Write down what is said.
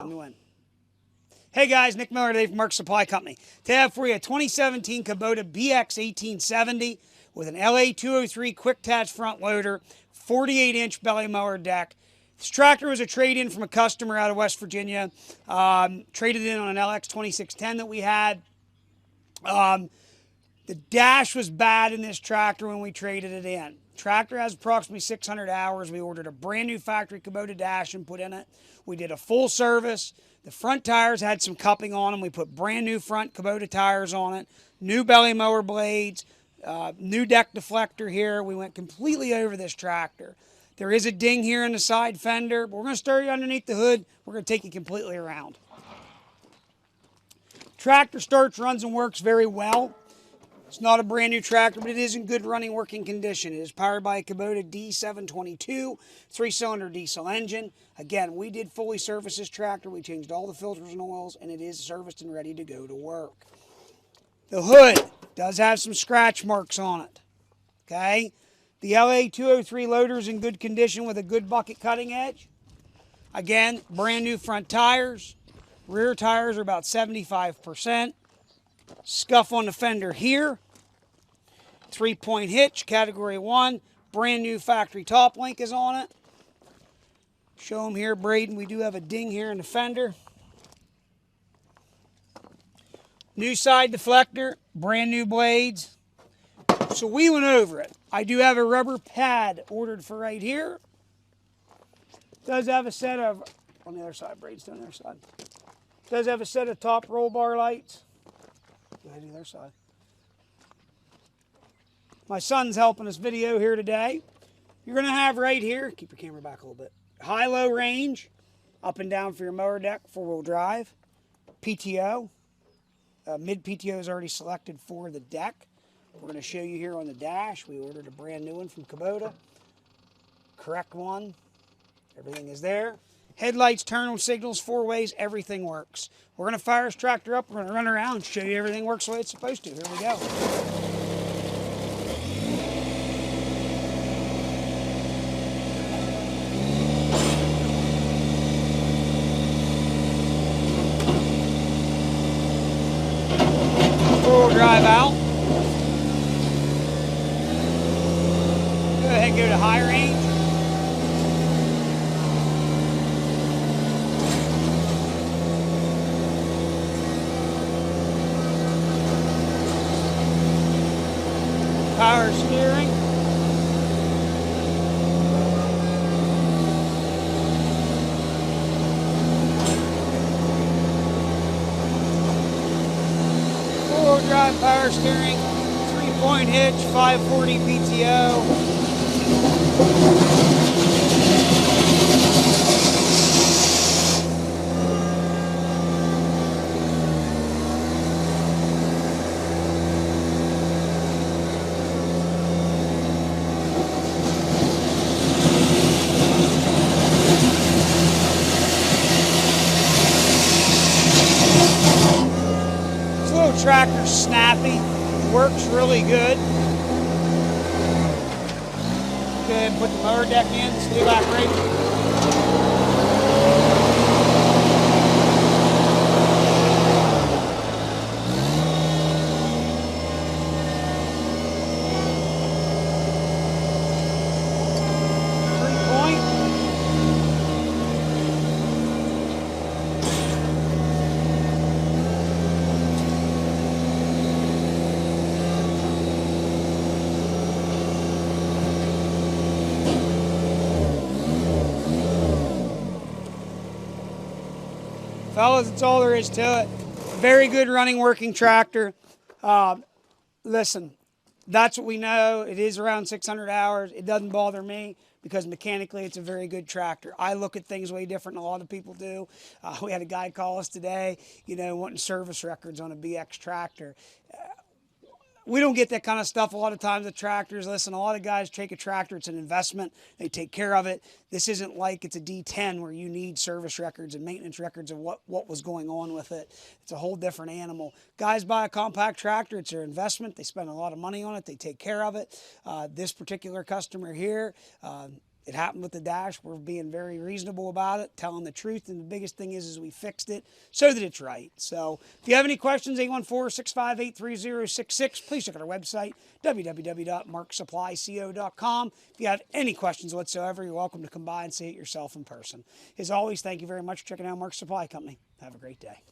Win. Hey guys, Nick Miller today from Mark Supply Company. Today I have for you a 2017 Kubota BX1870 with an LA203 quick attach front loader, 48-inch belly mower deck. This tractor was a trade-in from a customer out of West Virginia. Traded in on an LX 2610 that we had. The dash was bad in this tractor when we traded it in. Tractor has approximately 600 hours. We ordered a brand new factory Kubota dash and put in it. We did a full service. The front tires had some cupping on them. We put brand new front Kubota tires on it. New belly mower blades. New deck deflector here. We went completely over this tractor. There is a ding here in the side fender, but we're going to start you underneath the hood. We're going to take you completely around. Tractor starts, runs, and works very well. It's not a brand new tractor, but it is in good running working condition. It is powered by a Kubota D722 3-cylinder diesel engine. Again, we did fully service this tractor. We changed all the filters and oils, and it is serviced and ready to go to work. The hood does have some scratch marks on it. Okay? The LA203 loader is in good condition with a good bucket cutting edge. Again, brand new front tires. Rear tires are about 75%. Scuff on the fender here. 3-point hitch, category 1. Brand new factory top link is on it. Show them here, Braden. We do have a ding here in the fender. New side deflector, brand new blades. So we went over it. I do have a rubber pad ordered for right here. Does have a set of, on the other side, Braden's on the other side. Does have a set of top roll bar lights. Go ahead to the other side. My son's helping us video here today. You're going to have right here, keep your camera back a little bit, high-low range, up and down for your mower deck, 4-wheel drive, PTO. Mid-PTO is already selected for the deck. We're going to show you here on the dash. We ordered a brand new one from Kubota. Correct one. Everything is there. Headlights, turn signals, 4 ways, everything works. We're going to fire this tractor up. We're going to run around and show you everything works the way it's supposed to. Here we go. Four-wheel drive out. Go ahead and go to high range. Power steering. Four-wheel drive power steering. 3-point hitch, 540 PTO. Tractor's snappy, works really good. Go ahead and put the mower deck in, stay back right. Fellas, that's all there is to it. Very good running, working tractor. Listen, that's what we know. It is around 600 hours. It doesn't bother me because mechanically it's a very good tractor. I look at things way different than a lot of people do. We had a guy call us today, wanting service records on a BX tractor. We don't get that kind of stuff a lot of times with tractors. Listen, a lot of guys take a tractor. It's an investment. They take care of it. This isn't like it's a D10 where you need service records and maintenance records of what was going on with it. It's a whole different animal. Guys buy a compact tractor. It's their investment. They spend a lot of money on it. They take care of it. This particular customer here It happened with the dash. We're being very reasonable about it, telling the truth, and the biggest thing is we fixed it so that it's right. So if you have any questions, 814-658-3066, please check out our website, www.marksupplyco.com. If you have any questions whatsoever, you're welcome to come by and see it yourself in person. As always, thank you very much for checking out Mark's Supply Company. Have a great day.